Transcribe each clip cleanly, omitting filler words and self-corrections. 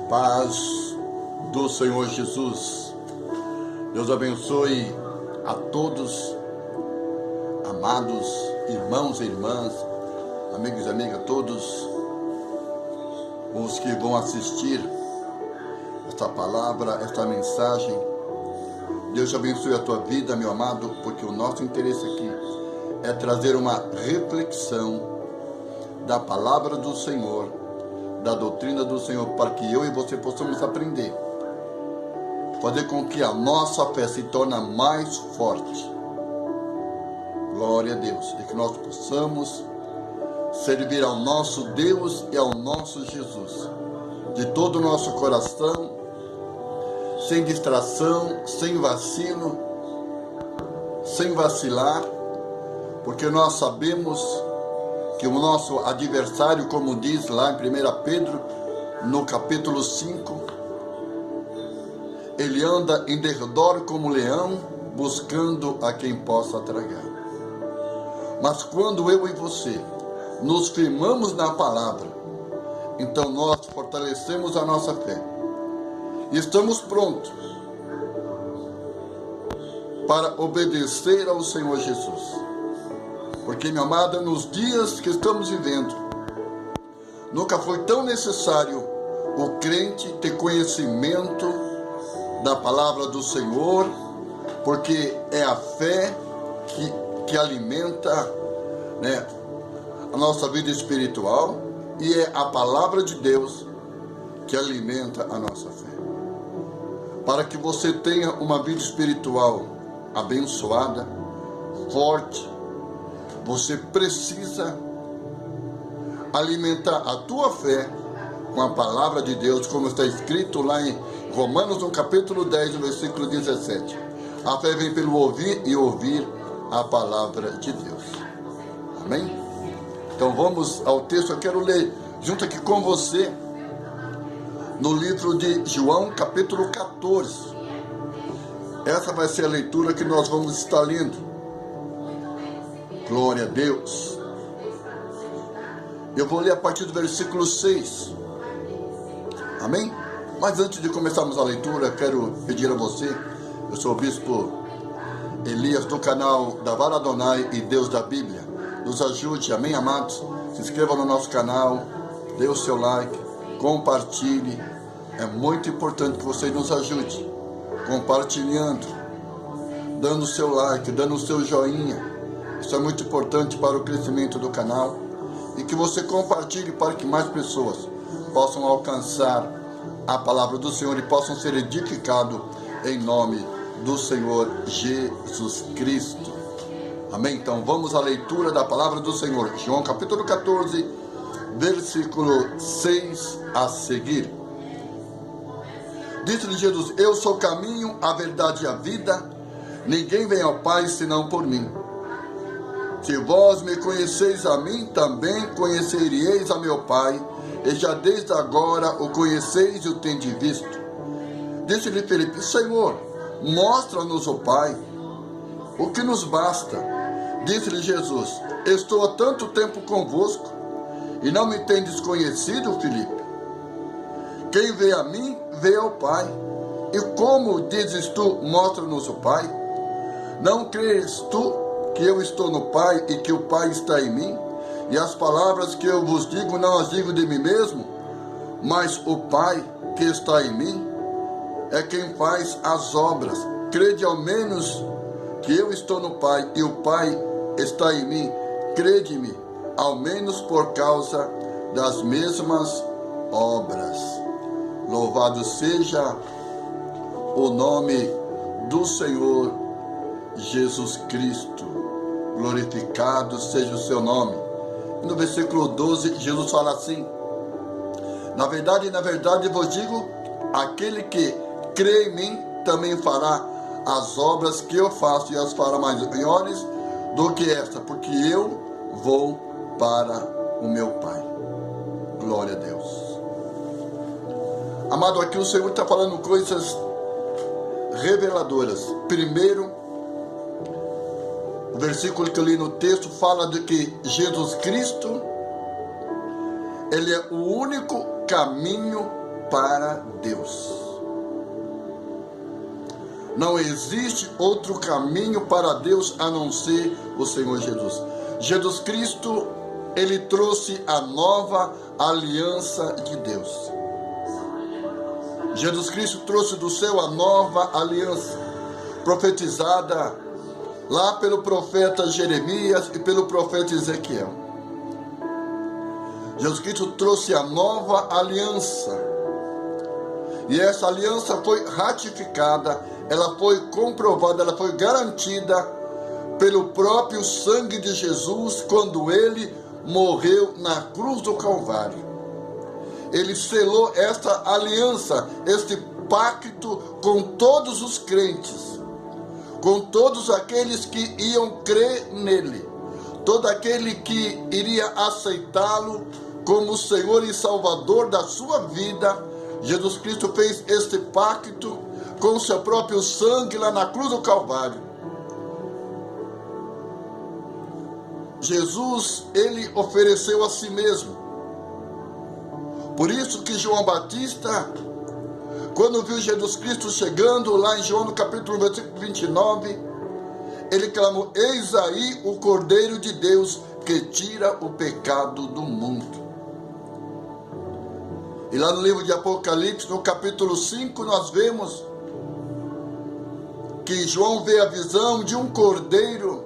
Paz do Senhor Jesus. Deus abençoe a todos, amados irmãos e irmãs, amigos e amigas, todos os que vão assistir esta palavra, esta mensagem. Deus abençoe a tua vida, meu amado, porque o nosso interesse aqui é trazer uma reflexão da palavra do Senhor, da doutrina do Senhor, para que eu e você possamos aprender, fazer com que a nossa fé se torne mais forte. Glória a Deus, e que nós possamos servir ao nosso Deus e ao nosso Jesus, de todo o nosso coração, sem distração, sem vacilo, sem vacilar, porque nós sabemos que o nosso adversário, como diz lá em 1 Pedro, no capítulo 5, ele anda em derredor como leão, buscando a quem possa tragar. Mas quando eu e você nos firmamos na palavra, então nós fortalecemos a nossa fé e estamos prontos para obedecer ao Senhor Jesus. Porque, minha amada, nos dias que estamos vivendo, nunca foi tão necessário o crente ter conhecimento da palavra do Senhor, porque é a fé que alimenta, né, a nossa vida espiritual, e é a palavra de Deus que alimenta a nossa fé. Para que você tenha uma vida espiritual abençoada, forte, você precisa alimentar a tua fé com a palavra de Deus, como está escrito lá em Romanos, no capítulo 10, no versículo 17. A fé vem pelo ouvir e ouvir a palavra de Deus. Amém? Então vamos ao texto. Eu quero ler junto aqui com você no livro de João, capítulo 14. Essa vai ser a leitura que nós vamos estar lendo. Glória a Deus. Eu vou ler a partir do versículo 6. Amém? Mas antes de começarmos a leitura, quero pedir a você, eu sou o bispo Elias do canal da Vara Adonai e Deus da Bíblia. Nos ajude, amém, amados? Se inscreva no nosso canal, dê o seu like, compartilhe. É muito importante que você nos ajude, compartilhando, dando o seu like, dando o seu joinha. Isso é muito importante para o crescimento do canal, e que você compartilhe para que mais pessoas possam alcançar a palavra do Senhor e possam ser edificados em nome do Senhor Jesus Cristo. Amém? Então vamos à leitura da palavra do Senhor. João capítulo 14, versículo 6 a seguir. Disse-lhe Jesus: eu sou o caminho, a verdade e a vida. Ninguém vem ao Pai senão por mim. Se vós me conheceis a mim, também conheceríeis a meu Pai, e já desde agora o conheceis e o tendes visto. Disse-lhe Filipe: Senhor, mostra-nos o Pai, o que nos basta. Disse-lhe Jesus: estou há tanto tempo convosco, e não me tendes conhecido, Filipe? Quem vê a mim, vê ao Pai. E como dizes tu, mostra-nos o Pai? Não crês tu que eu estou no Pai e que o Pai está em mim? E as palavras que eu vos digo, não as digo de mim mesmo, mas o Pai que está em mim é quem faz as obras. Crede ao menos que eu estou no Pai e o Pai está em mim. Crede-me, ao menos por causa das mesmas obras. Louvado seja o nome do Senhor Jesus Cristo. Glorificado seja o seu nome. No versículo 12, Jesus fala assim: na verdade vos digo, aquele que crê em mim também fará as obras que eu faço, e as fará maiores do que esta, porque eu vou para o meu Pai. Glória a Deus. Amado, aqui o Senhor está falando coisas reveladoras. Primeiro, o versículo que eu li no texto fala de que Jesus Cristo, Ele é o único caminho para Deus. Não existe outro caminho para Deus a não ser o Senhor Jesus. Jesus Cristo, ele trouxe a nova aliança de Deus. Jesus Cristo trouxe do céu a nova aliança, profetizada lá pelo profeta Jeremias e pelo profeta Ezequiel. Jesus Cristo trouxe a nova aliança. E essa aliança foi ratificada, ela foi comprovada, ela foi garantida pelo próprio sangue de Jesus quando ele morreu na cruz do Calvário. Ele selou esta aliança, este pacto com todos os crentes, com todos aqueles que iam crer nele, todo aquele que iria aceitá-lo como Senhor e Salvador da sua vida. Jesus Cristo fez este pacto com seu próprio sangue lá na cruz do Calvário. Jesus, ele ofereceu a si mesmo. Por isso que João Batista, quando viu Jesus Cristo chegando lá em João no capítulo 29, ele clamou: eis aí o Cordeiro de Deus que tira o pecado do mundo. E lá no livro de Apocalipse, no capítulo 5, nós vemos que João vê a visão de um cordeiro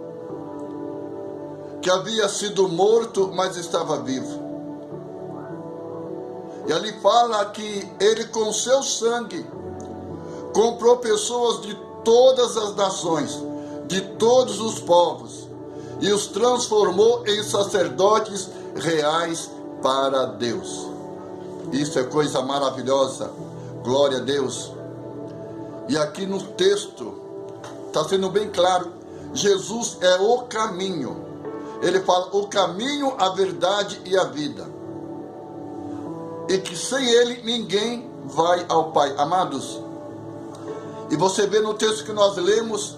que havia sido morto, mas estava vivo. E ali fala que ele, com seu sangue, comprou pessoas de todas as nações, de todos os povos, e os transformou em sacerdotes reais para Deus. Isso é coisa maravilhosa, glória a Deus. E aqui no texto, está sendo bem claro, Jesus é o caminho. Ele fala o caminho, a verdade e a vida. E que sem ele ninguém vai ao Pai. Amados, e você vê no texto que nós lemos,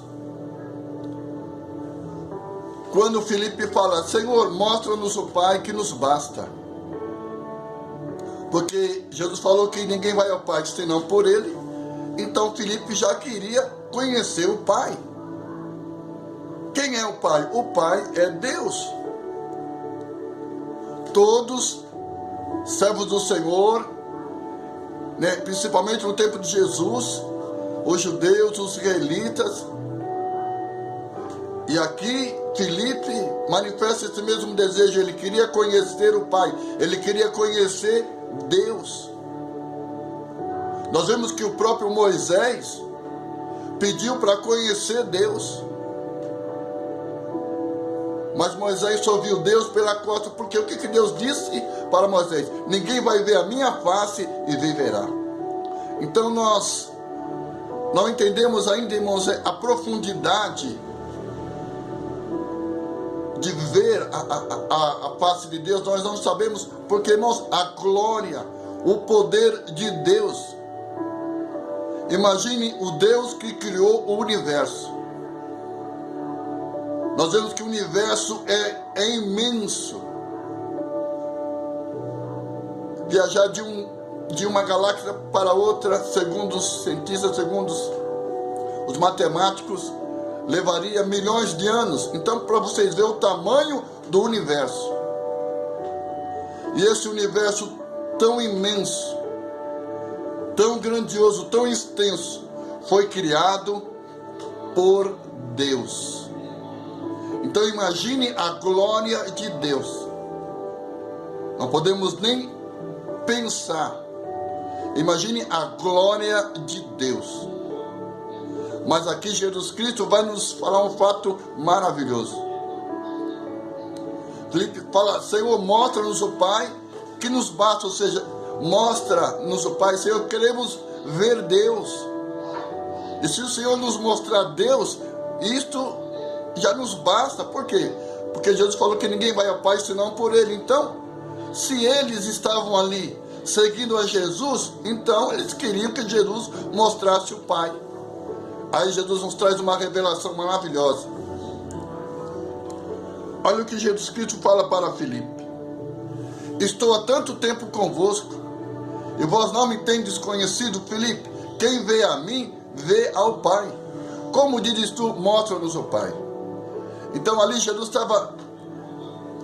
quando Filipe fala: Senhor, mostra-nos o Pai que nos basta. Porque Jesus falou que ninguém vai ao Pai senão por ele. Então Filipe já queria conhecer o Pai. Quem é o Pai? O Pai é Deus. Todos servos do Senhor, né, principalmente no tempo de Jesus, os judeus, os israelitas, e aqui Filipe manifesta esse mesmo desejo. Ele queria conhecer o Pai, ele queria conhecer Deus. Nós vemos que o próprio Moisés pediu para conhecer Deus, mas Moisés só viu Deus pela costa, porque o que Deus disse para Moisés? Ninguém vai ver a minha face e viverá. Então nós não entendemos ainda, irmãos, a profundidade de ver a face de Deus. Nós não sabemos, porque, irmãos, a glória, o poder de Deus. Imagine o Deus que criou o universo. Nós vemos que o universo é imenso. Viajar de uma galáxia para outra, segundo os cientistas, segundo os matemáticos, levaria milhões de anos. Então, para vocês verem o tamanho do universo. E esse universo tão imenso, tão grandioso, tão extenso, foi criado por Deus. Então imagine a glória de Deus. Não podemos nem pensar. Imagine a glória de Deus. Mas aqui Jesus Cristo vai nos falar um fato maravilhoso. Filipe fala: Senhor, mostra-nos o Pai que nos basta. Ou seja, mostra-nos o Pai. Senhor, queremos ver Deus. E se o Senhor nos mostrar Deus, isto já nos basta. Por quê? Porque Jesus falou que ninguém vai ao Pai senão por Ele. Então, se eles estavam ali seguindo a Jesus, então eles queriam que Jesus mostrasse o Pai. Aí Jesus nos traz uma revelação maravilhosa. Olha o que Jesus Cristo fala para Filipe: estou há tanto tempo convosco E vós não me tendes conhecido, Filipe? Quem vê a mim, vê ao Pai. Como dizes tu, mostra-nos o Pai. Então ali Jesus estava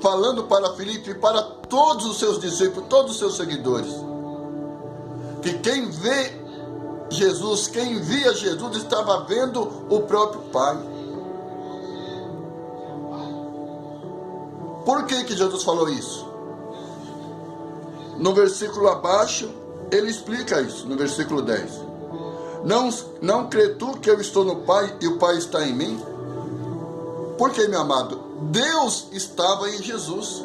falando para Filipe e para todos os seus discípulos, todos os seus seguidores, que quem vê Jesus, quem via Jesus, estava vendo o próprio Pai. Por que Jesus falou isso? No versículo abaixo, ele explica isso, no versículo 10. Não crê tu que eu estou no Pai e o Pai está em mim? Porque, meu amado, Deus estava em Jesus.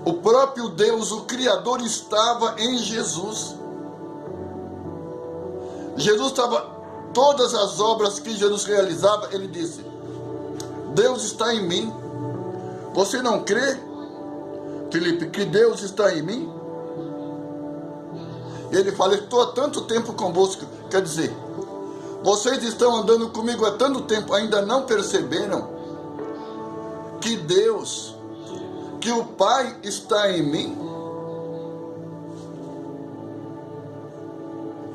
O próprio Deus, o Criador, estava em Jesus. Jesus estava, todas as obras que Jesus realizava, ele disse: Deus está em mim. Você não crê, Filipe, que Deus está em mim? Ele fala: estou há tanto tempo convosco. Quer dizer, vocês estão andando comigo há tanto tempo, ainda não perceberam que Deus, que o Pai está em mim?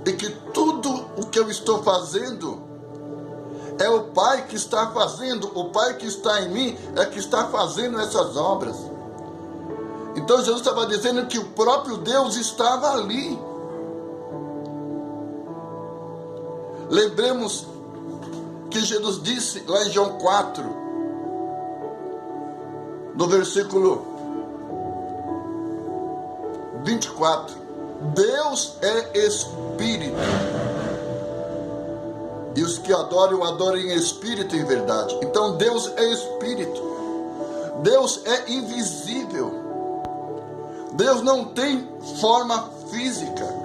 E que tudo o que eu estou fazendo é o Pai que está fazendo, o Pai que está em mim é que está fazendo essas obras. Então Jesus estava dizendo que o próprio Deus estava ali. Lembremos que Jesus disse lá em João 4, no versículo 24, Deus é Espírito, e os que adoram, adoram em Espírito e em verdade. Então Deus é Espírito, Deus é invisível, Deus não tem forma física.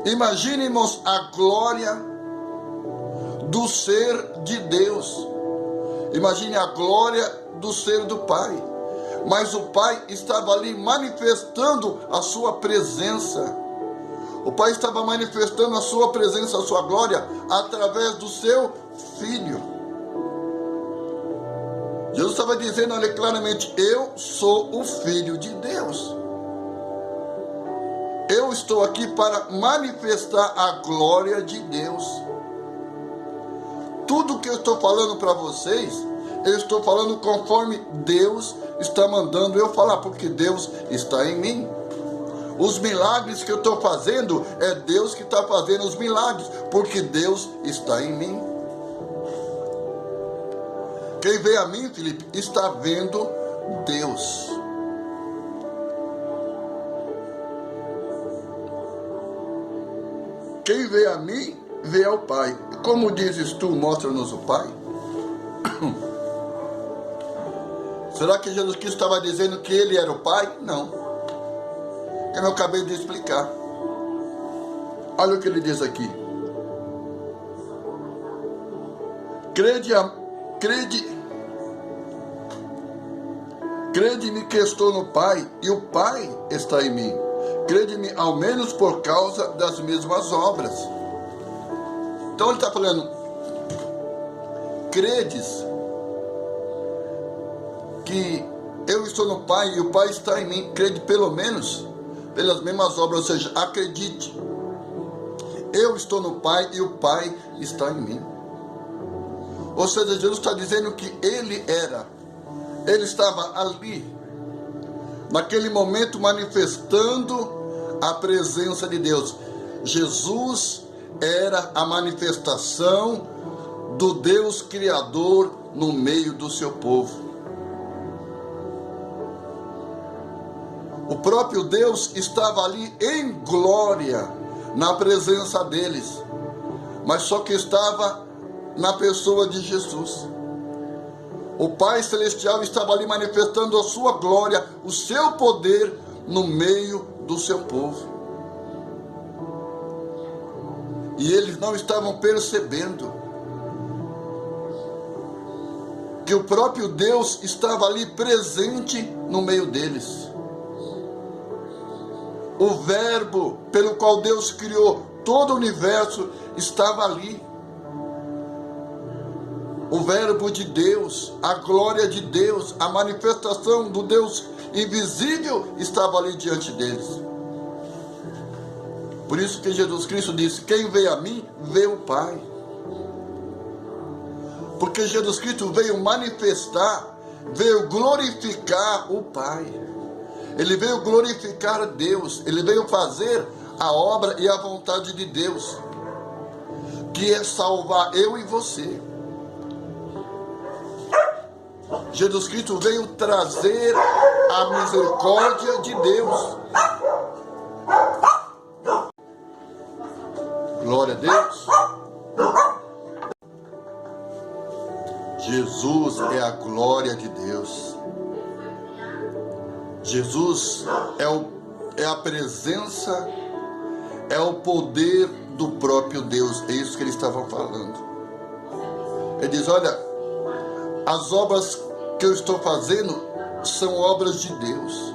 Imaginemos a glória do ser de Deus, imagine a glória do ser do Pai. Mas o Pai estava ali manifestando a sua presença. O Pai estava manifestando a sua presença, a sua glória, através do seu Filho. Jesus estava dizendo ali claramente: eu sou o Filho de Deus. Eu estou aqui para manifestar a glória de Deus. Tudo que eu estou falando para vocês, eu estou falando conforme Deus está mandando eu falar, porque Deus está em mim. Os milagres que eu estou fazendo, é Deus que está fazendo os milagres, porque Deus está em mim. Quem vê a mim, Filipe, está vendo Deus. Quem vê a mim, vê ao Pai. Como dizes tu, mostra-nos o Pai. Será que Jesus Cristo estava dizendo que ele era o Pai? Não. Como eu acabei de explicar. Olha o que ele diz aqui. Crede-me que estou no Pai e o Pai está em mim. Crede-me ao menos por causa das mesmas obras. Então ele está falando: credes que eu estou no Pai e o Pai está em mim, crede pelo menos pelas mesmas obras, ou seja, acredite. Eu estou no Pai e o Pai está em mim. Ou seja, Jesus está dizendo que ele estava ali, naquele momento, manifestando a presença de Deus. Jesus era a manifestação do Deus Criador no meio do seu povo. O próprio Deus estava ali em glória, na presença deles, mas só que estava na pessoa de Jesus. O Pai Celestial estava ali manifestando a sua glória, o seu poder no meio do seu povo. E eles não estavam percebendo que o próprio Deus estava ali presente no meio deles. O verbo pelo qual Deus criou todo o universo estava ali. o verbo de Deus, a glória de Deus, a manifestação do Deus invisível estava ali diante deles. Por isso que Jesus Cristo disse: quem vê a mim, vê o Pai. Porque Jesus Cristo veio manifestar, veio glorificar o Pai. Ele veio glorificar Deus, ele veio fazer a obra e a vontade de Deus, que é salvar eu e você. Jesus Cristo veio trazer a misericórdia de Deus. Glória a Deus. Jesus é a glória de Deus. Jesus é a presença, é o poder do próprio Deus. É isso que eles estavam falando. Ele diz: olha, as obras que eu estou fazendo são obras de Deus.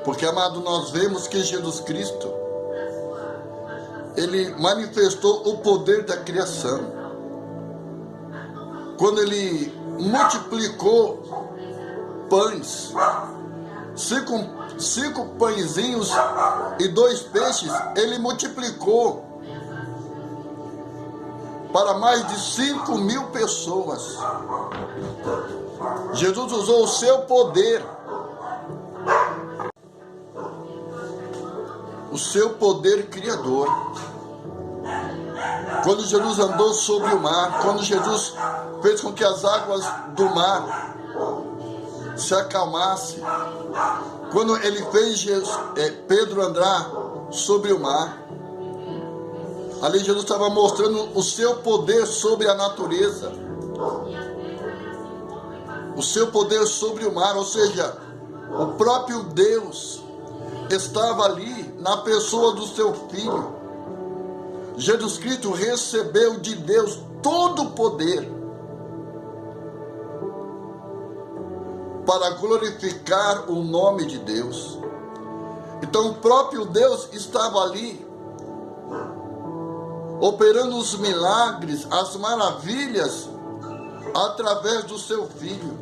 Porque, amado, nós vemos que Jesus Cristo, ele manifestou o poder da criação. Quando ele multiplicou pães, cinco pãezinhos e 2 peixes, ele multiplicou para mais de 5.000 pessoas. Jesus usou o seu poder, o seu poder criador. Quando Jesus andou sobre o mar, quando Jesus fez com que as águas do mar se acalmassem, quando ele fez Pedro andar sobre o mar, ali Jesus estava mostrando o seu poder sobre a natureza, o seu poder sobre o mar, ou seja, o próprio Deus estava ali na pessoa do seu Filho. Jesus Cristo recebeu de Deus todo o poder para glorificar o nome de Deus. Então o próprio Deus estava ali, operando os milagres, as maravilhas, através do seu Filho.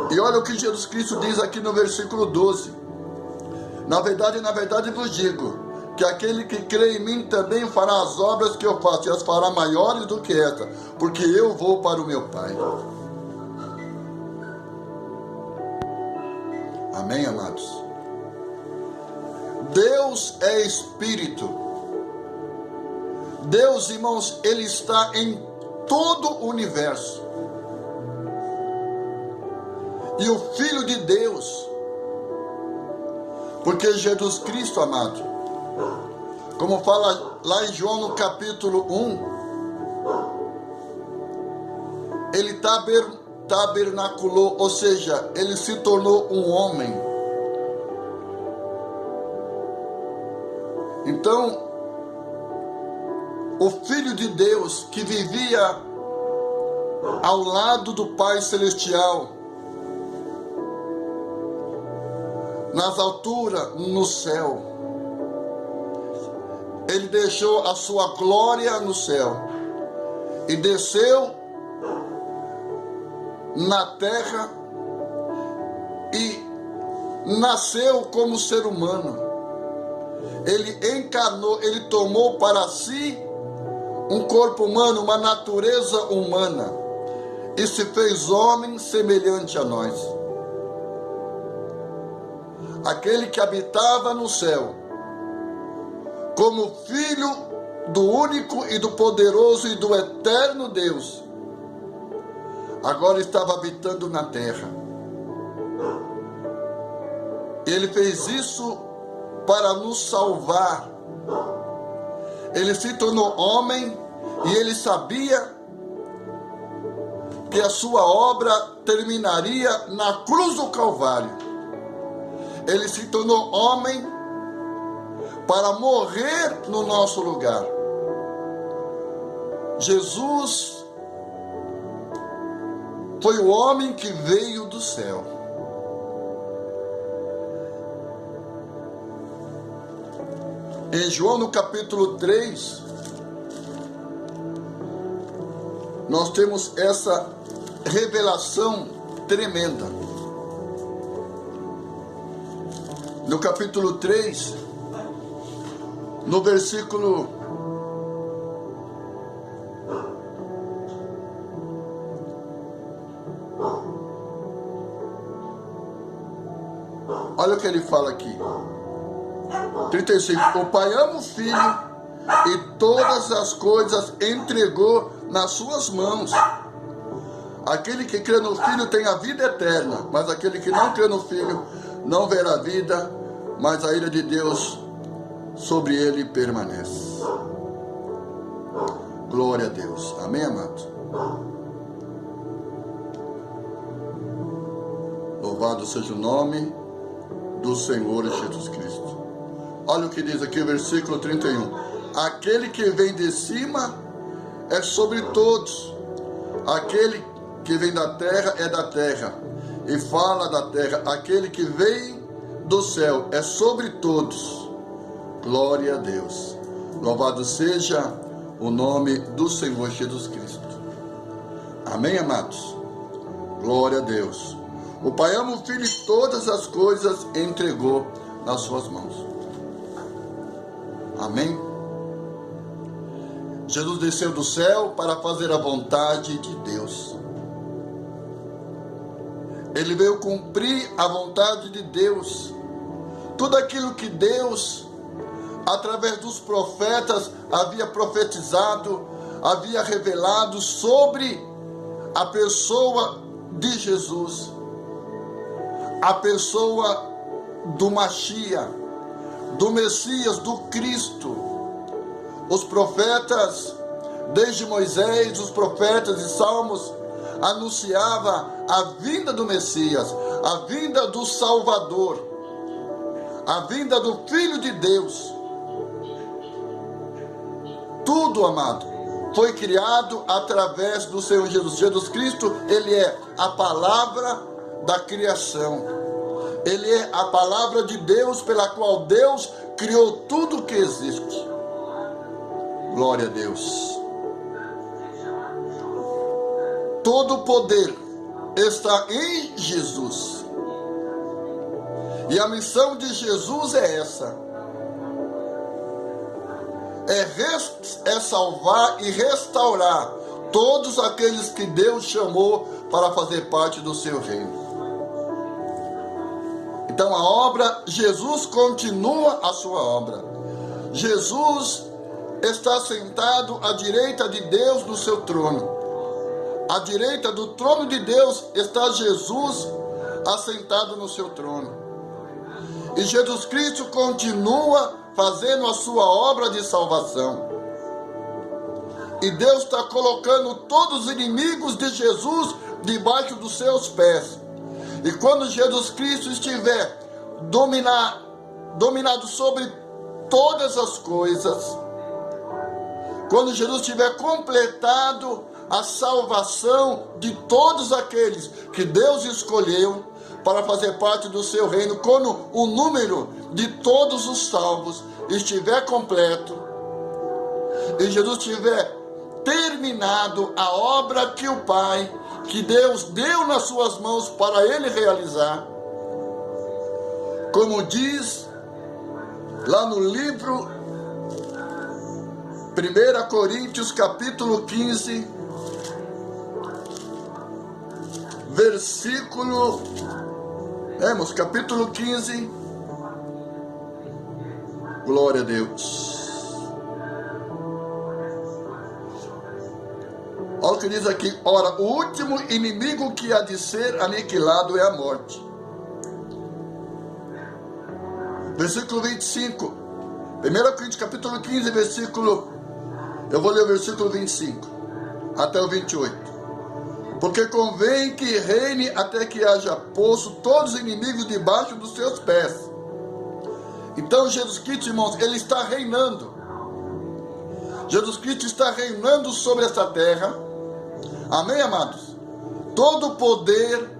E olha o que Jesus Cristo diz aqui no versículo 12. Na verdade vos digo, que aquele que crê em mim também fará as obras que eu faço, e as fará maiores do que esta, porque eu vou para o meu Pai. Amém, amados? Deus é Espírito. Deus, irmãos, Ele está em todo o universo. E o Filho de Deus, porque Jesus Cristo, amado, como fala lá em João no capítulo 1, ele tabernaculou, ou seja, ele se tornou um homem. Então, o Filho de Deus que vivia ao lado do Pai Celestial, nas alturas, no céu, ele deixou a sua glória no céu e desceu na terra e nasceu como ser humano. Ele encarnou, ele tomou para si um corpo humano, uma natureza humana, e se fez homem semelhante a nós. Aquele que habitava no céu, como filho do único e do poderoso e do eterno Deus, agora estava habitando na terra. Ele fez isso para nos salvar. Ele se tornou homem e ele sabia que a sua obra terminaria na cruz do Calvário. Ele se tornou homem para morrer no nosso lugar. Jesus foi o homem que veio do céu. Em João no capítulo 3, nós temos essa revelação tremenda. No capítulo 3, no versículo 1, olha o que ele fala aqui. 35. O Pai ama o Filho e todas as coisas entregou nas suas mãos. Aquele que crê no Filho tem a vida eterna, mas aquele que não crê no Filho não verá a vida, mas a ira de Deus sobre ele permanece. Glória a Deus. Amém, amados? Louvado seja o nome do Senhor Jesus Cristo. Olha o que diz aqui o versículo 31. Aquele que vem de cima é sobre todos. Aquele que vem da terra é da terra e fala da terra. Aquele que vem do céu é sobre todos. Glória a Deus. Louvado seja o nome do Senhor Jesus Cristo. Amém, amados? Glória a Deus. O Pai ama o Filho e todas as coisas entregou nas suas mãos. Amém? Jesus desceu do céu para fazer a vontade de Deus. Ele veio cumprir a vontade de Deus. Tudo aquilo que Deus, através dos profetas, havia profetizado, havia revelado sobre a pessoa de Jesus, a pessoa do Machia, do Messias, do Cristo. Os profetas, desde Moisés, os profetas e Salmos, anunciava a vinda do Messias, a vinda do Salvador, a vinda do Filho de Deus. Tudo, amado, foi criado através do Senhor Jesus. Jesus Cristo, ele é a palavra da criação. Ele é a palavra de Deus pela qual Deus criou tudo que existe. Glória a Deus. Todo o poder está em Jesus. E a missão de Jesus é essa. É salvar e restaurar todos aqueles que Deus chamou para fazer parte do seu reino. Então a obra, Jesus continua a sua obra. Jesus está sentado à direita de Deus no seu trono. À direita do trono de Deus está Jesus assentado no seu trono. E Jesus Cristo continua fazendo a sua obra de salvação. E Deus está colocando todos os inimigos de Jesus debaixo dos seus pés. E quando Jesus Cristo estiver dominado sobre todas as coisas, quando Jesus tiver completado a salvação de todos aqueles que Deus escolheu para fazer parte do seu reino, quando o número de todos os salvos estiver completo e Jesus tiver terminado a obra que o Pai, que Deus deu nas suas mãos para ele realizar, como diz lá no livro 1 Coríntios capítulo 15, versículo, capítulo 15, glória a Deus. Olha o que diz aqui: ora, o último inimigo que há de ser aniquilado é a morte. Versículo 25, 1 Coríntios capítulo 15, eu vou ler o versículo 25 até o 28. Porque convém que reine até que haja posto todos os inimigos debaixo dos seus pés. Então Jesus Cristo, irmãos, ele está reinando. Jesus Cristo está reinando sobre essa terra. Amém, amados? Todo o poder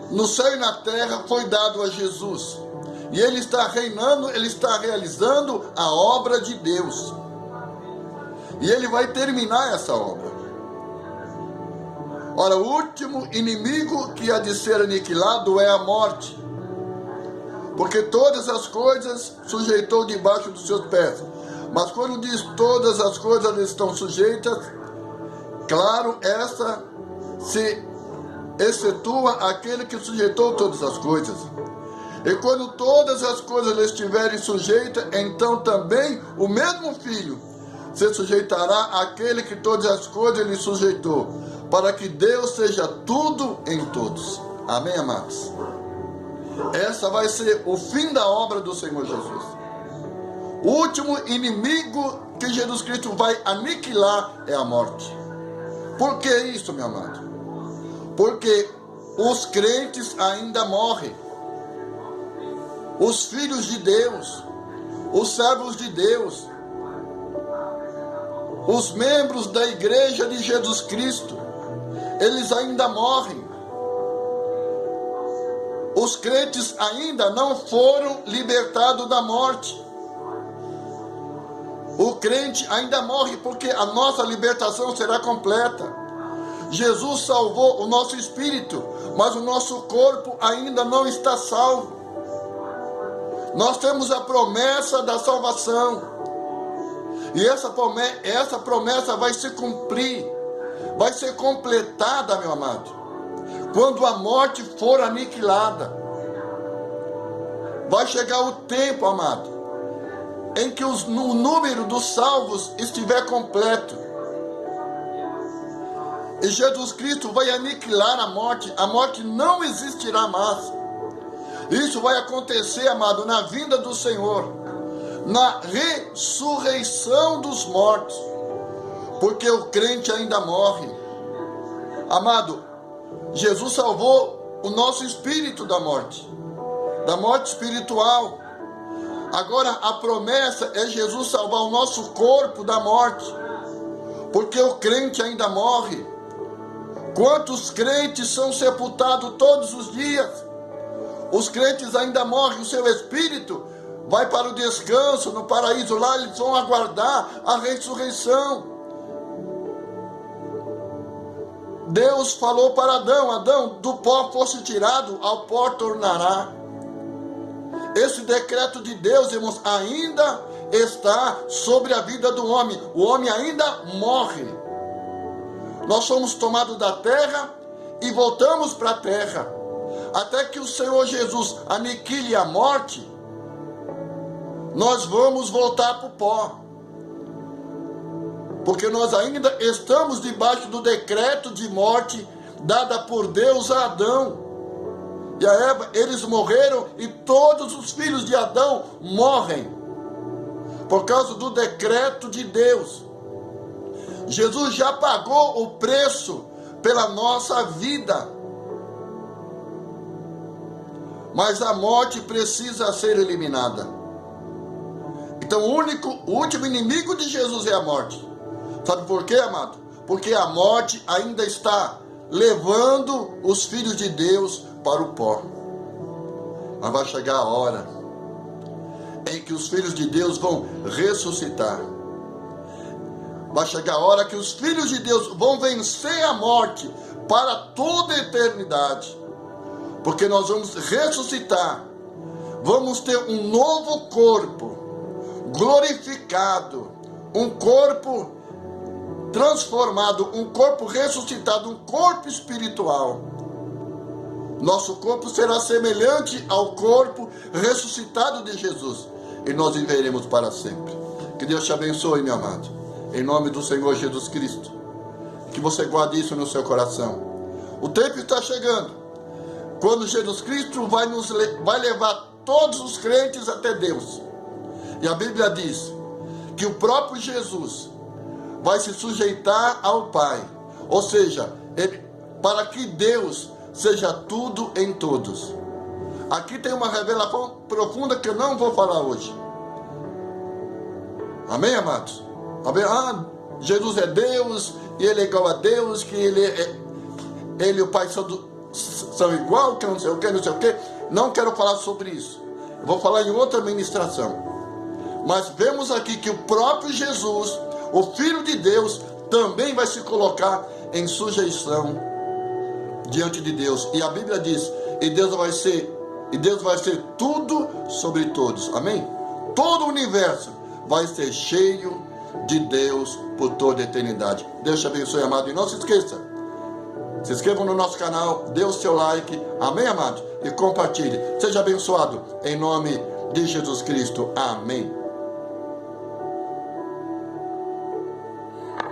no céu e na terra foi dado a Jesus. E ele está reinando, ele está realizando a obra de Deus. E ele vai terminar essa obra. Ora, o último inimigo que há de ser aniquilado é a morte. Porque todas as coisas sujeitou debaixo dos seus pés. Mas quando diz todas as coisas estão sujeitas, claro, essa se excetua aquele que sujeitou todas as coisas. E quando todas as coisas lhe estiverem sujeitas, então também o mesmo Filho se sujeitará àquele que todas as coisas lhe sujeitou, para que Deus seja tudo em todos. Amém, amados? Essa vai ser o fim da obra do Senhor Jesus. O último inimigo que Jesus Cristo vai aniquilar é a morte. Por que isso, meu amado? Porque os crentes ainda morrem. Os filhos de Deus, os servos de Deus, os membros da igreja de Jesus Cristo, eles ainda morrem. Os crentes ainda não foram libertados da morte. O crente ainda morre porque a nossa libertação será completa. Jesus salvou o nosso espírito, mas o nosso corpo ainda não está salvo. Nós temos a promessa da salvação. E essa promessa vai se cumprir, vai ser completada, meu amado, quando a morte for aniquilada. Vai chegar o tempo, amado, em que o número dos salvos estiver completo. E Jesus Cristo vai aniquilar a morte não existirá mais. Isso vai acontecer, amado, na vinda do Senhor, na ressurreição dos mortos, porque o crente ainda morre. Amado, Jesus salvou o nosso espírito da morte espiritual. Agora a promessa é Jesus salvar o nosso corpo da morte, porque o crente ainda morre. Quantos crentes são sepultados todos os dias? Os crentes ainda morrem, o seu espírito vai para o descanso no paraíso, lá eles vão aguardar a ressurreição. Deus falou para Adão: Adão, do pó fosse tirado, ao pó tornará. Esse decreto de Deus, irmãos, ainda está sobre a vida do homem. O homem ainda morre. Nós somos tomados da terra e voltamos para a terra. Até que o Senhor Jesus aniquile a morte, nós vamos voltar para o pó. Porque nós ainda estamos debaixo do decreto de morte dada por Deus a Adão e a Eva. Eles morreram e todos os filhos de Adão morrem por causa do decreto de Deus. Jesus já pagou o preço pela nossa vida, mas a morte precisa ser eliminada. Então o último inimigo de Jesus é a morte. Sabe por quê, amado? Porque a morte ainda está levando os filhos de Deus para o pó. Mas vai chegar a hora em que os filhos de Deus vão ressuscitar. Vai chegar a hora que os filhos de Deus vão vencer a morte para toda a eternidade. Porque nós vamos ressuscitar. Vamos ter um novo corpo glorificado, um corpo transformado, um corpo ressuscitado, um corpo espiritual. Nosso corpo será semelhante ao corpo ressuscitado de Jesus, e nós viveremos para sempre. Que Deus te abençoe, meu amado, em nome do Senhor Jesus Cristo. Que você guarde isso no seu coração. O tempo está chegando, quando Jesus Cristo vai levar todos os crentes até Deus. E a Bíblia diz que o próprio Jesus vai se sujeitar ao Pai. Ou seja, para que Deus seja tudo em todos. Aqui tem uma revelação profunda que eu não vou falar hoje. Amém, amados? Amém? Jesus é Deus, e Ele é igual a Deus, que Ele e o Pai são igual, que não sei o que, não sei o que. Não quero falar sobre isso. Eu vou falar em outra ministração. Mas vemos aqui que o próprio Jesus, o Filho de Deus também vai se colocar em sujeição diante de Deus. E a Bíblia diz, e Deus vai ser tudo sobre todos. Amém? Todo o universo vai ser cheio de Deus por toda a eternidade. Deus te abençoe, amado. E não se esqueça, se inscreva no nosso canal, dê o seu like, amém, amado? E compartilhe. Seja abençoado em nome de Jesus Cristo. Amém.